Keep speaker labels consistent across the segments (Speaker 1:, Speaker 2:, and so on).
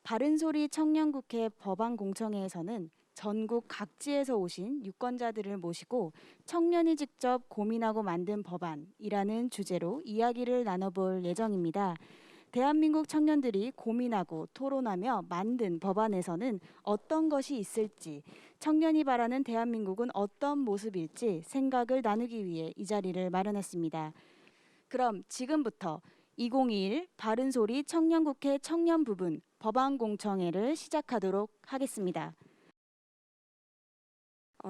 Speaker 1: 바른소리 청년국회 법안공청회에서는 전국 각지에서 오신 유권자들을 모시고 청년이 직접 고민하고 만든 법안이라는 주제로 이야기를 나눠볼 예정입니다. 대한민국 청년들이 고민하고 토론하며 만든 법안에서는 어떤 것이 있을지, 청년이 바라는 대한민국은 어떤 모습일지 생각을 나누기 위해 이 자리를 마련했습니다. 그럼 지금부터 2021 바른소리 청년국회 청년부분 법안공청회를 시작하도록 하겠습니다.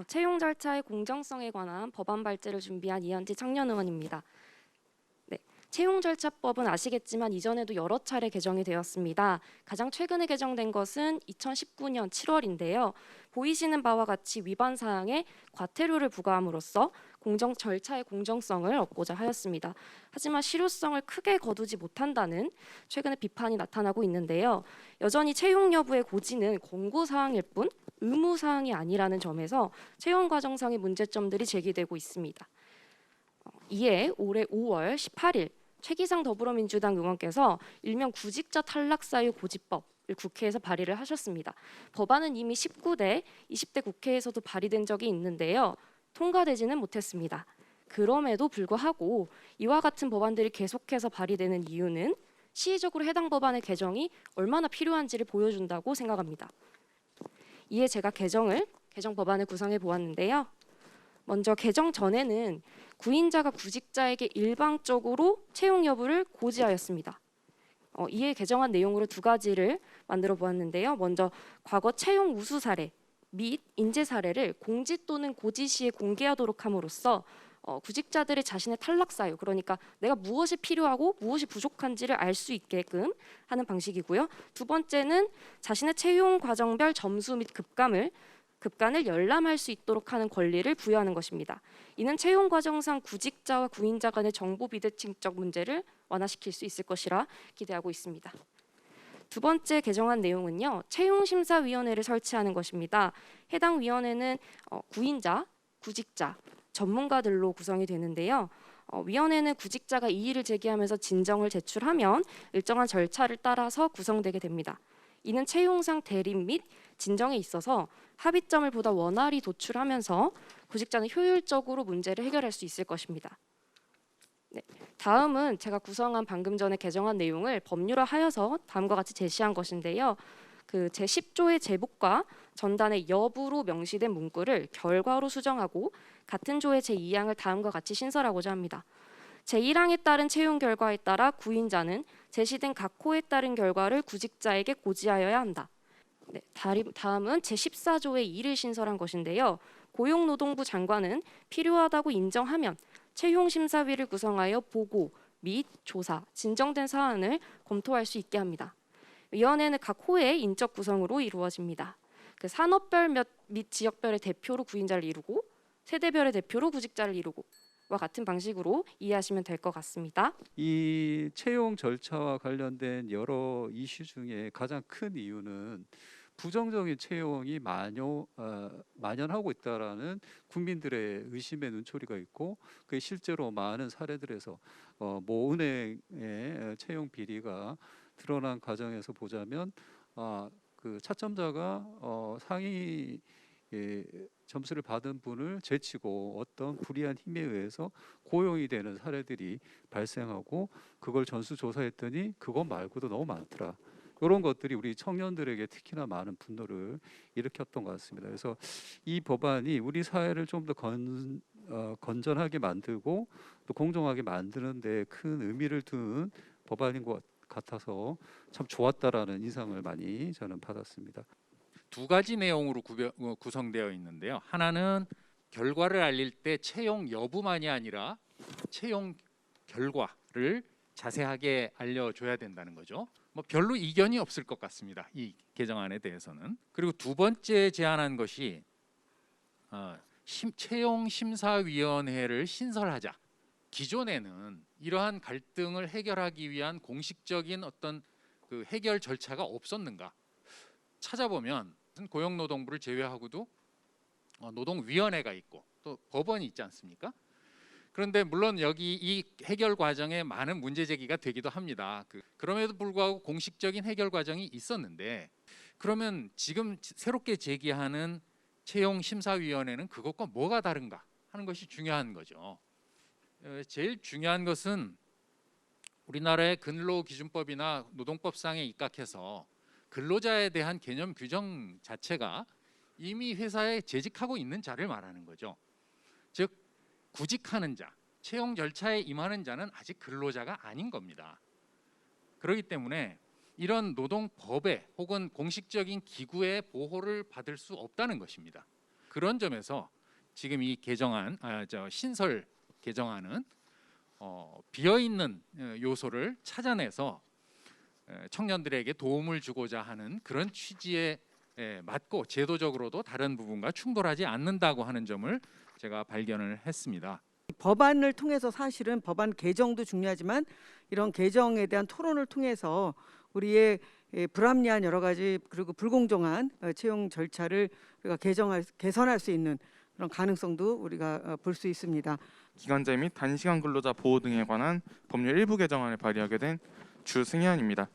Speaker 2: 채용 절차의 공정성에 관한 법안 발제를 준비한 이현지 청년 의원입니다. 네, 채용 절차법은 아시겠지만 이전에도 여러 차례 개정이 되었습니다. 가장 최근에 개정된 것은 2019년 7월인데요. 보이시는 바와 같이 위반 사항에 과태료를 부과함으로써 절차의 공정성을 얻고자 하였습니다. 하지만 실효성을 크게 거두지 못한다는 최근의 비판이 나타나고 있는데요. 여전히 채용 여부의 고지는 권고 사항일 뿐 의무 사항이 아니라는 점에서 채용 과정상의 문제점들이 제기되고 있습니다. 이에 올해 5월 18일 최기상 더불어민주당 의원께서 일명 구직자 탈락 사유 고지법을 국회에서 발의를 하셨습니다. 법안은 이미 19대, 20대 국회에서도 발의된 적이 있는데요. 통과되지는 못했습니다. 그럼에도 불구하고 이와 같은 법안들이 계속해서 발의되는 이유는 시의적으로 해당 법안의 개정이 얼마나 필요한지를 보여준다고 생각합니다. 이에 제가 개정 법안을 구성해 보았는데요. 먼저 개정 전에는 구인자가 구직자에게 일방적으로 채용 여부를 고지하였습니다. 이에 개정한 내용으로 두 가지를 만들어 보았는데요. 먼저 과거 채용 우수 사례 및 인재 사례를 공지 또는 고지 시에 공개하도록 함으로써 구직자들이 자신의 탈락 사유, 그러니까 내가 무엇이 필요하고 무엇이 부족한지를 알 수 있게끔 하는 방식이고요. 두 번째는 자신의 채용 과정별 점수 및 급간을 열람할 수 있도록 하는 권리를 부여하는 것입니다. 이는 채용 과정상 구직자와 구인자 간의 정보 비대칭적 문제를 완화시킬 수 있을 것이라 기대하고 있습니다. 두 번째 개정한 내용은요, 채용심사위원회를 설치하는 것입니다. 해당 위원회는 구인자, 구직자, 전문가들로 구성이 되는데요. 위원회는 구직자가 이의를 제기하면서 진정을 제출하면 일정한 절차를 따라서 구성되게 됩니다. 이는 채용상 대립 및 진정에 있어서 합의점을 보다 원활히 도출하면서 구직자는 효율적으로 문제를 해결할 수 있을 것입니다. 네, 다음은 제가 구성한 방금 전에 개정한 내용을 법률화하여서 다음과 같이 제시한 것인데요. 그 제10조의 제복과 전단의 여부로 명시된 문구를 결과로 수정하고 같은 조의 제2항을 다음과 같이 신설하고자 합니다. 제1항에 따른 채용 결과에 따라 구인자는 제시된 각 호에 따른 결과를 구직자에게 고지하여야 한다. 네, 다음은 제14조의 2를 신설한 것인데요. 고용노동부 장관은 필요하다고 인정하면 채용심사위를 구성하여 보고 및 조사, 진정된 사안을 검토할 수 있게 합니다. 위원회는 각 호의 인적 구성으로 이루어집니다. 그 산업별 및 지역별의 대표로 구인자를 이루고 세대별의 대표로 구직자를 이루고 와 같은 방식으로 이해하시면 될 것 같습니다.
Speaker 3: 이 채용 절차와 관련된 여러 이슈 중에 가장 큰 이유는 부정적인 채용이 만연하고 있다라는 국민들의 의심의 눈초리가 있고, 그게 실제로 많은 사례들에서 모 은행의 채용 비리가 드러난 과정에서 보자면 그 차점자가 상위 점수를 받은 분을 제치고 어떤 불이한 힘에 의해서 고용이 되는 사례들이 발생하고, 그걸 전수조사했더니 그것 말고도 너무 많더라. 이런 것들이 우리 청년들에게 특히나 많은 분노를 일으켰던 것 같습니다. 그래서 이 법안이 우리 사회를 좀 더 건전하게 만들고 또 공정하게 만드는 데 큰 의미를 둔 법안인 것 같아서 참 좋았다라는 인상을 많이 저는 받았습니다.
Speaker 4: 두 가지 내용으로 구성되어 있는데요. 하나는 결과를 알릴 때 채용 여부만이 아니라 채용 결과를 자세하게 알려줘야 된다는 거죠. 뭐 별로 이견이 없을 것 같습니다. 이 개정안에 대해서는. 그리고 두 번째 제안한 것이 채용심사위원회를 신설하자. 기존에는 이러한 갈등을 해결하기 위한 공식적인 어떤 그 해결 절차가 없었는가? 찾아보면 고용노동부를 제외하고도 노동위원회가 있고 또 법원이 있지 않습니까? 그런데 물론 여기 이 해결 과정에 많은 문제 제기가 되기도 합니다. 그럼에도 불구하고 공식적인 해결 과정이 있었는데 그러면 지금 새롭게 제기하는 채용심사위원회는 그것과 뭐가 다른가 하는 것이 중요한 거죠. 제일 중요한 것은 우리나라의 근로기준법이나 노동법상에 입각해서 근로자에 대한 개념 규정 자체가 이미 회사에 재직하고 있는 자를 말하는 거죠. 즉 구직하는 자, 채용 절차에 임하는 자는 아직 근로자가 아닌 겁니다. 그렇기 때문에 이런 노동법에 혹은 공식적인 기구의 보호를 받을 수 없다는 것입니다. 그런 점에서 지금 이 개정안, 신설 개정안은 비어있는 요소를 찾아내서 청년들에게 도움을 주고자 하는 그런 취지에 맞고 제도적으로도 다른 부분과 충돌하지 않는다고 하는 점을 제가 발견을 했습니다.
Speaker 5: 법안을 통해서 사실은 법안 개정도 중요하지만 이런 개정에 대한 토론을 통해서 우리의 불합리한 여러 가지 그리고 불공정한 채용 절차를 우리가 개선할 수 있는 그런 가능성도 우리가 볼 수 있습니다.
Speaker 6: 기간제 및 단시간 근로자 보호 등에 관한 법률 일부 개정안을 발의하게 된 주승현입니다.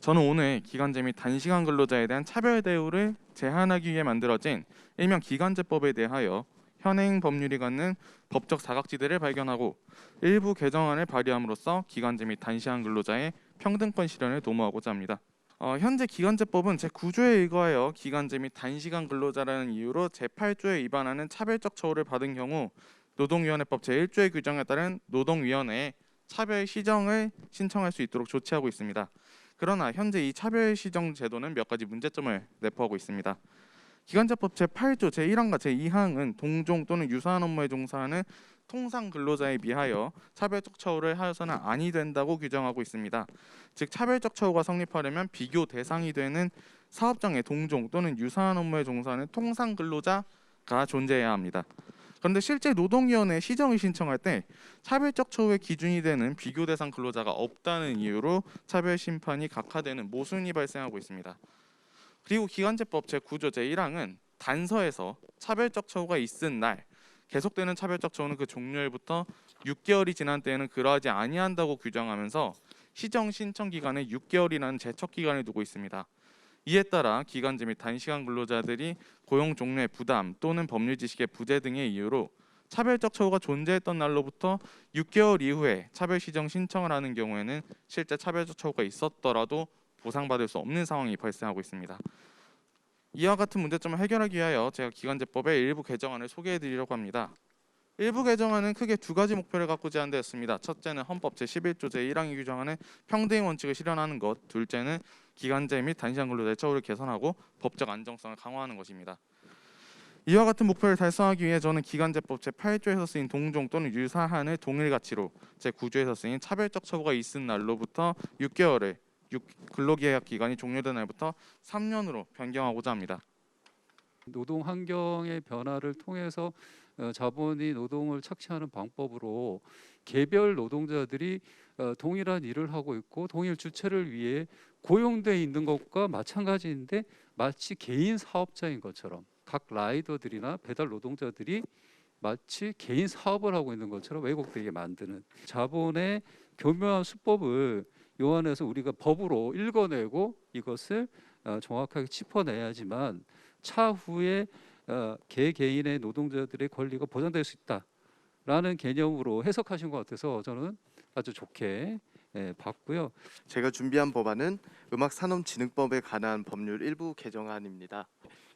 Speaker 6: 저는 오늘 기간제 및 단시간 근로자에 대한 차별 대우를 제한하기 위해 만들어진 일명 기간제법에 대하여 현행 법률이 갖는 법적 사각지대를 발견하고 일부 개정안을 발의함으로써 기간제 및 단시간 근로자의 평등권 실현을 도모하고자 합니다. 현재 기간제법은 제9조에 의거하여 기간제 및 단시간 근로자라는 이유로 제8조에 위반하는 차별적 처우를 받은 경우 노동위원회법 제1조의 규정에 따른 노동위원회에 차별 시정을 신청할 수 있도록 조치하고 있습니다. 그러나 현재 이 차별 시정 제도는 몇 가지 문제점을 내포하고 있습니다. 기간제법 제8조 제1항과 제2항은 동종 또는 유사한 업무에 종사하는 통상 근로자에 비하여 차별적 처우를 하여서는 아니 된다고 규정하고 있습니다. 즉 차별적 처우가 성립하려면 비교 대상이 되는 사업장의 동종 또는 유사한 업무에 종사하는 통상 근로자가 존재해야 합니다. 그런데 실제 노동위원회에 시정을 신청할 때 차별적 처우의 기준이 되는 비교 대상 근로자가 없다는 이유로 차별 심판이 각하되는 모순이 발생하고 있습니다. 그리고 기간제법 제9조 제1항은 단서에서 차별적 처우가 있은 날 계속되는 차별적 처우는 그 종료일부터 6개월이 지난 때에는 그러하지 아니한다고 규정하면서 시정 신청 기간에 6개월이라는 제척 기간을 두고 있습니다. 이에 따라 기간제 및 단시간 근로자들이 고용 종료의 부담 또는 법률 지식의 부재 등의 이유로 차별적 처우가 존재했던 날로부터 6개월 이후에 차별 시정 신청을 하는 경우에는 실제 차별적 처우가 있었더라도 보상받을 수 없는 상황이 발생하고 있습니다. 이와 같은 문제점을 해결하기 위하여 제가 기간제법의 일부 개정안을 소개해드리려고 합니다. 일부 개정안은 크게 두 가지 목표를 갖고 제안되었습니다. 첫째는 헌법 제11조 제1항이 규정하는 평등의 원칙을 실현하는 것, 둘째는 기간제 및 단시간 근로자의 처우를 개선하고 법적 안정성을 강화하는 것입니다. 이와 같은 목표를 달성하기 위해 저는 기간제법 제8조에서 쓰인 동종 또는 유사한을 동일 가치로 제9조에서 쓰인 차별적 처우가 있은 날로부터 6개월을 근로계약 기간이 종료된 날부터 3년으로 변경하고자 합니다.
Speaker 3: 노동 환경의 변화를 통해서 자본이 노동을 착취하는 방법으로 개별 노동자들이 동일한 일을 하고 있고 동일 주체를 위해 고용돼 있는 것과 마찬가지인데 마치 개인 사업자인 것처럼 각 라이더들이나 배달 노동자들이 마치 개인 사업을 하고 있는 것처럼 왜곡되게 만드는 자본의 교묘한 수법을 요 안에서 우리가 법으로 읽어내고 이것을 정확하게 짚어내야지만 차후에 개개인의 노동자들의 권리가 보장될 수 있다라는 개념으로 해석하신 것 같아서 저는 아주 좋게 봤고요.
Speaker 7: 제가 준비한 법안은 음악산업진흥법에 관한 법률 일부 개정안입니다.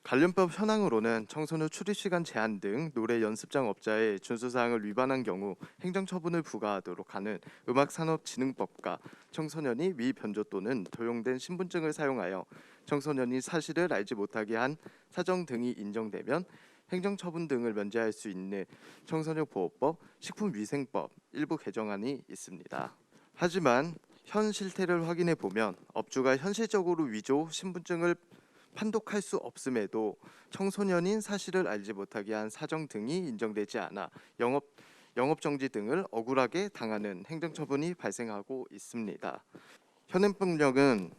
Speaker 7: 관련법 현황으로는 청소년 출입시간 제한 등 노래 연습장 업자의 준수사항을 위반한 경우 행정처분을 부과하도록 하는 음악산업진흥법과 청소년이 미변조 또는 도용된 신분증을 사용하여 청소년이 사실을 알지 못하게 한 사정 등이 인정되면 행정처분 등을 면제할 수 있는 청소년보호법, 식품위생법 일부 개정안이 있습니다. 하지만 현 실태를 확인해 보면 업주가 현실적으로 위조 신분증을 판독할 수 없음에도 청소년인 사실을 알지 못하게 한 사정 등이 인정되지 않아 영업정지 등을 억울하게 당하는 행정처분이 발생하고 있습니다. 현행법령은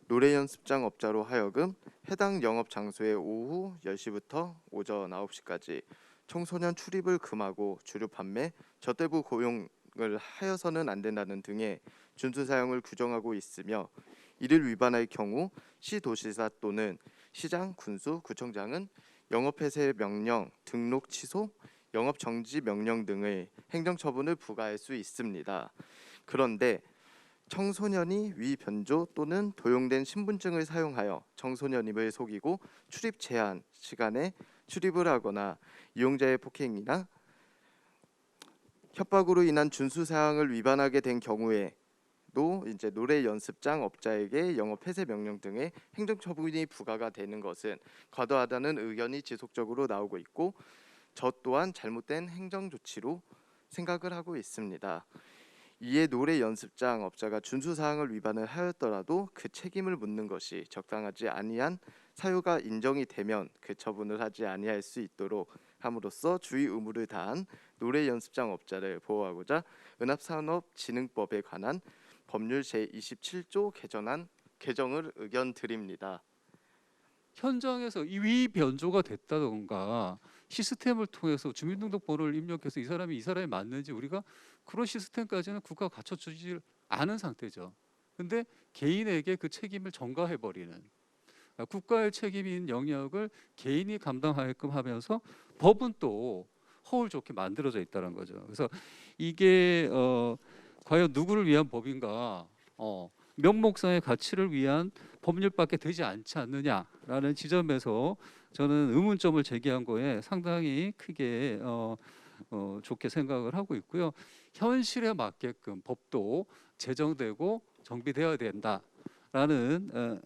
Speaker 7: 노래 연습장 업자로 하여금 해당 영업장소에 오후 10시부터 오전 9시까지 청소년 출입을 금하고 주류 판매, 저대부 고용을 하여서는 안 된다는 등의 준수 사항을 규정하고 있으며 이를 위반할 경우 시도지사 또는 시장, 군수, 구청장은 영업 폐쇄 명령, 등록 취소, 영업 정지 명령 등의 행정처분을 부과할 수 있습니다. 그런데 청소년이 위변조 또는 도용된 신분증을 사용하여 청소년임을 속이고 출입 제한 시간에 출입을 하거나 이용자의 폭행이나 협박으로 인한 준수 사항을 위반하게 된 경우에도 이제 노래 연습장 업자에게 영업 폐쇄 명령 등의 행정처분이 부과가 되는 것은 과도하다는 의견이 지속적으로 나오고 있고 저 또한 잘못된 행정 조치로 생각을 하고 있습니다. 이에 노래 연습장 업자가 준수 사항을 위반을 하였더라도 그 책임을 묻는 것이 적당하지 아니한 사유가 인정이 되면 그 처분을 하지 아니할 수 있도록 함으로써 주의 의무를 다한 노래 연습장 업자를 보호하고자 은합산업진흥법에 관한 법률 제27조 개정을 의견 드립니다.
Speaker 3: 현장에서 위 변조가 됐다던가 시스템을 통해서 주민등록번호를 입력해서 이 사람이 맞는지 우리가 그런 시스템까지는 국가가 갖춰주지 않은 상태죠. 근데 개인에게 그 책임을 전가해버리는 국가의 책임인 영역을 개인이 감당하게끔 하면서 법은 또 허울 좋게 만들어져 있다는 거죠. 그래서 이게 과연 누구를 위한 법인가? 명목상의 가치를 위한 법률밖에 되지 않지 않느냐라는 지점에서 저는 의문점을 제기한 거에 상당히 크게 좋게 생각을 하고 있고요. 현실에 맞게끔 법도 제정되고 정비되어야 된다라는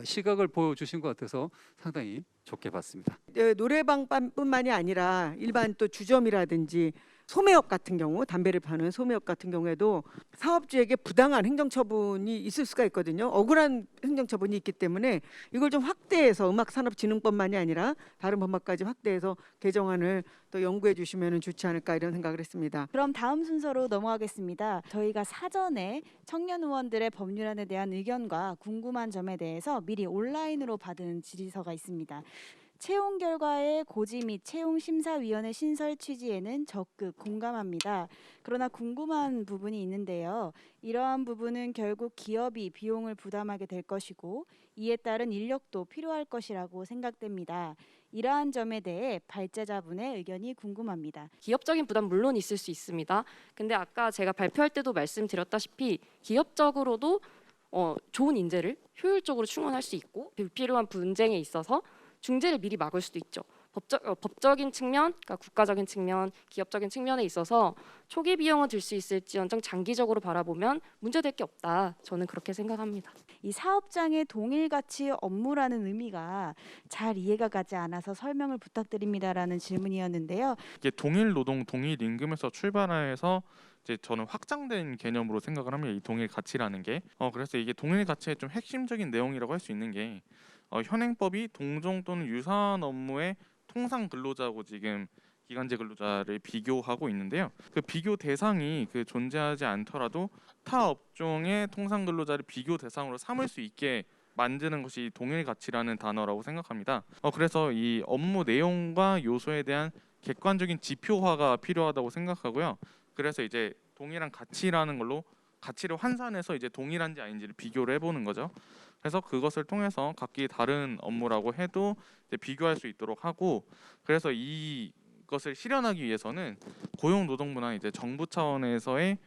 Speaker 3: 시각을 보여주신 것 같아서 상당히 좋게 봤습니다.
Speaker 5: 노래방뿐만이 아니라 일반 또 주점이라든지 소매업 같은 경우, 담배를 파는 소매업 같은 경우에도 사업주에게 부당한 행정처분이 있을 수가 있거든요. 억울한 행정처분이 있기 때문에 이걸 좀 확대해서 음악산업진흥법만이 아니라 다른 법안까지 확대해서 개정안을 또 연구해 주시면 좋지 않을까 이런 생각을 했습니다.
Speaker 1: 그럼 다음 순서로 넘어가겠습니다. 저희가 사전에 청년 의원들의 법률안에 대한 의견과 궁금한 점에 대해서 미리 온라인으로 받은 질의서가 있습니다. 채용 결과의 고지 및 채용심사위원회 신설 취지에는 적극 공감합니다. 그러나 궁금한 부분이 있는데요. 이러한 부분은 결국 기업이 비용을 부담하게 될 것이고 이에 따른 인력도 필요할 것이라고 생각됩니다. 이러한 점에 대해 발제자분의 의견이 궁금합니다.
Speaker 2: 기업적인 부담 물론 있을 수 있습니다. 근데 아까 제가 발표할 때도 말씀드렸다시피 기업적으로도 좋은 인재를 효율적으로 충원할 수 있고 불필요한 분쟁에 있어서 중재를 미리 막을 수도 있죠. 법적인 측면, 그러니까 국가적인 측면, 기업적인 측면에 있어서 초기 비용은 들 수 있을지언정 장기적으로 바라보면 문제될 게 없다. 저는 그렇게 생각합니다.
Speaker 1: 이 사업장의 동일 가치 업무라는 의미가 잘 이해가 가지 않아서 설명을 부탁드립니다라는 질문이었는데요.
Speaker 6: 이게 동일 노동, 동일 임금에서 출발해서 이제 저는 확장된 개념으로 생각을 합니다. 이 동일 가치라는 게. 그래서 이게 동일 가치의 좀 핵심적인 내용이라고 할 수 있는 게 현행법이 동종 또는 유사한 업무의 통상 근로자하고 지금 기간제 근로자를 비교하고 있는데요. 그 비교 대상이 존재하지 않더라도 타 업종의 통상 근로자를 비교 대상으로 삼을 수 있게 만드는 것이 동일 가치라는 단어라고 생각합니다. 그래서 이 업무 내용과 요소에 대한 객관적인 지표화가 필요하다고 생각하고요. 그래서 이제 동일한 가치라는 걸로 가치를 환산해서 이제 동일한지 아닌지를 비교를 해보는 거죠. 그래서 그것을 통해서 각기 다른 업무라고 해도 이제 비교할 수 있도록 하고, 그래서 이것을 실현하기 위해서는 고용노동부나 이제 정부 차원에서의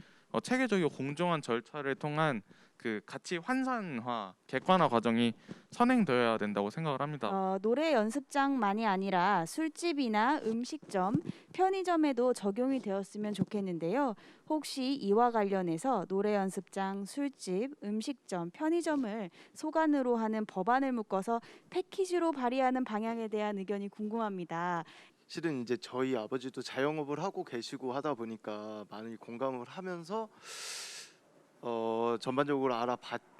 Speaker 6: 체계적이고 공정한 절차를 통한 그 가치 환산화, 객관화 과정이 선행되어야 된다고 생각을 합니다.
Speaker 1: 노래 연습장만이 아니라 술집이나 음식점, 편의점에도 적용이 되었으면 좋겠는데요. 혹시 이와 관련해서 노래 연습장, 술집, 음식점, 편의점을 소관으로 하는 법안을 묶어서 패키지로 발의하는 방향에 대한 의견이 궁금합니다.
Speaker 7: 실은 이제 저희 아버지도 자영업을 하고 계시고 하다 보니까 많이 공감을 하면서 전반적으로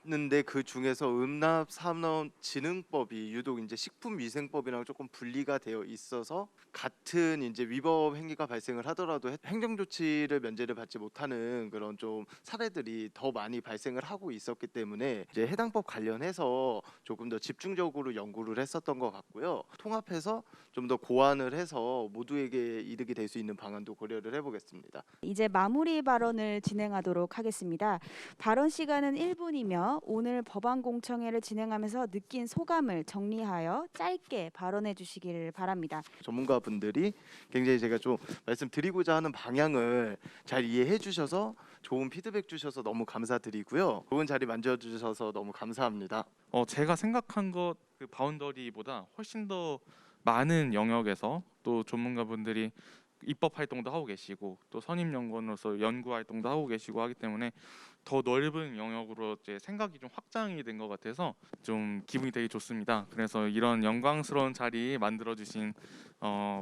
Speaker 7: 있는데 그 중에서 음압산업진흥법이 유독 이제 식품위생법이랑 조금 분리가 되어 있어서 같은 이제 위법 행위가 발생을 하더라도 행정조치를 면제를 받지 못하는 그런 좀 사례들이 더 많이 발생을 하고 있었기 때문에 이제 해당 법 관련해서 조금 더 집중적으로 연구를 했었던 것 같고요. 통합해서 좀 더 고안을 해서 모두에게 이득이 될 수 있는 방안도 고려를 해보겠습니다.
Speaker 1: 이제 마무리 발언을 진행하도록 하겠습니다. 발언 시간은 1분이며 오늘 법안 공청회를 진행하면서 느낀 소감을 정리하여 짧게 발언해 주시기를 바랍니다.
Speaker 7: 전문가분들이 굉장히 제가 좀 말씀드리고자 하는 방향을 잘 이해해 주셔서 좋은 피드백 주셔서 너무 감사드리고요. 좋은 자리 만들어주셔서 너무 감사합니다.
Speaker 6: 제가 생각한 것 그 바운더리보다 훨씬 더 많은 영역에서 또 전문가분들이 입법 활동도 하고 계시고 또 선임 연구원으로서 연구 활동도 하고 계시고 하기 때문에 더 넓은 영역으로 이제 생각이 좀 확장이 된 것 같아서 좀 기분이 되게 좋습니다. 그래서 이런 영광스러운 자리 만들어 주신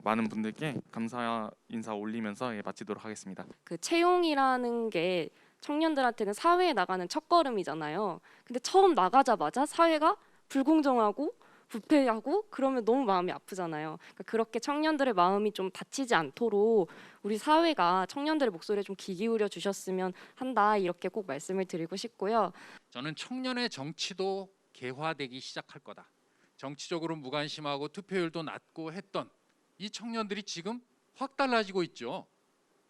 Speaker 6: 많은 분들께 감사 인사 올리면서 마치도록 하겠습니다.
Speaker 2: 그 채용이라는 게 청년들한테는 사회에 나가는 첫걸음이잖아요. 근데 처음 나가자마자 사회가 불공정하고 부패하고 그러면 너무 마음이 아프잖아요. 그러니까 그렇게 청년들의 마음이 좀 다치지 않도록 우리 사회가 청년들의 목소리에 좀 귀 기울여 주셨으면 한다, 이렇게 꼭 말씀을 드리고 싶고요.
Speaker 4: 저는 청년의 정치도 개화되기 시작할 거다. 정치적으로 무관심하고 투표율도 낮고 했던 이 청년들이 지금 확 달라지고 있죠.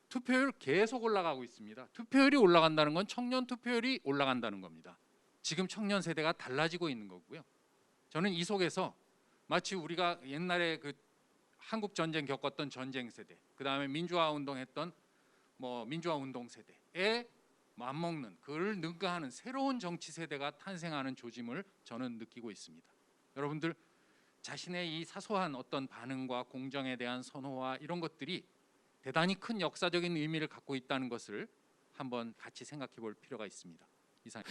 Speaker 4: 투표율 계속 올라가고 있습니다. 투표율이 올라간다는 건 청년 투표율이 올라간다는 겁니다. 지금 청년 세대가 달라지고 있는 거고요. 저는 이 속에서 마치 우리가 옛날에 그 한국 전쟁 겪었던 전쟁 세대, 그 다음에 민주화 운동했던 민주화 운동 세대에 맞먹는 그를 능가하는 새로운 정치 세대가 탄생하는 조짐을 저는 느끼고 있습니다. 여러분들 자신의 이 사소한 어떤 반응과 공정에 대한 선호와 이런 것들이 대단히 큰 역사적인 의미를 갖고 있다는 것을 한번 같이 생각해 볼 필요가 있습니다. 이상.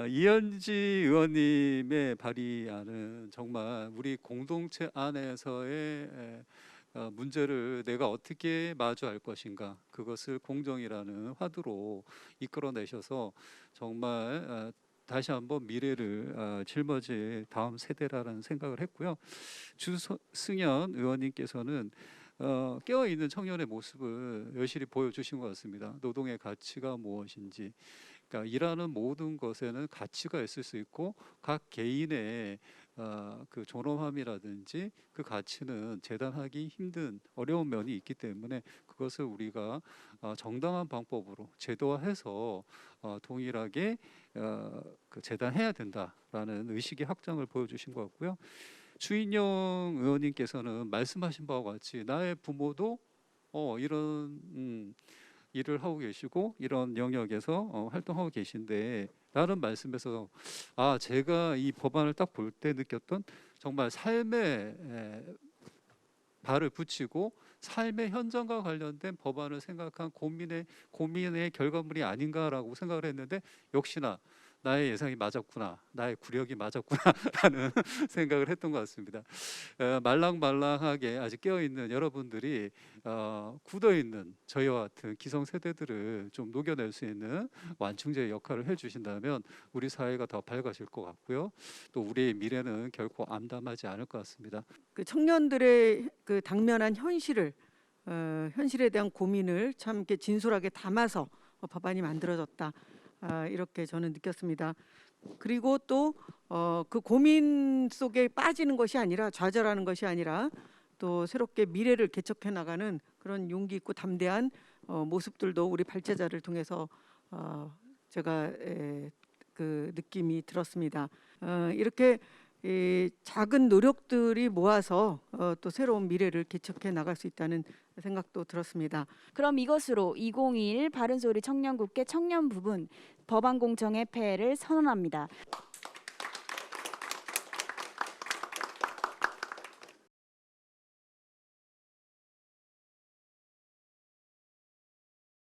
Speaker 3: 이현지 의원님의 발의안은 정말 우리 공동체 안에서의 문제를 내가 어떻게 마주할 것인가, 그것을 공정이라는 화두로 이끌어내셔서 정말 다시 한번 미래를 짊어질 다음 세대라는 생각을 했고요. 주승현 의원님께서는 깨어있는 청년의 모습을 여실히 보여주신 것 같습니다. 노동의 가치가 무엇인지, 그러니까 일하는 모든 것에는 가치가 있을 수 있고 각 개인의 그 존엄함이라든지 그 가치는 재단하기 힘든 어려운 면이 있기 때문에 그것을 우리가 정당한 방법으로 제도화해서 동일하게 그 재단해야 된다라는 의식의 확장을 보여주신 것 같고요. 추인영 의원님께서는 말씀하신 바와 같이 나의 부모도 이런 일을 하고 계시고 이런 영역에서 활동하고 계신데 라는 말씀에서 제가 이 법안을 딱 볼 때 느꼈던 정말 삶에 발을 붙이고 삶의 현장과 관련된 법안을 생각한 고민의 결과물이 아닌가라고 생각을 했는데 역시나 나의 예상이 맞았구나, 나의 구력이 맞았구나라는 생각을 했던 것 같습니다. 말랑말랑하게 아직 깨어있는 여러분들이 굳어있는 저희와 같은 기성세대들을 좀 녹여낼 수 있는 완충제의 역할을 해주신다면 우리 사회가 더 밝아질 것 같고요. 또 우리의 미래는 결코 암담하지 않을 것 같습니다.
Speaker 5: 그 청년들의 그 당면한 현실에 대한 고민을 참 이렇게 진솔하게 담아서 법안이 만들어졌다. 이렇게 저는 느꼈습니다. 그리고 또 그 고민 속에 빠지는 것이 아니라 좌절하는 것이 아니라 또 새롭게 미래를 개척해 나가는 그런 용기 있고 담대한 모습들도 우리 발제자를 통해서 제가 그 느낌이 들었습니다. 이렇게 작은 노력들이 모아서 또 새로운 미래를 개척해 나갈 수 있다는 생각도 들었습니다.
Speaker 1: 그럼 이것으로 2021 바른소리 청년국회 청년 부분 법안 공청회 폐회를 선언합니다.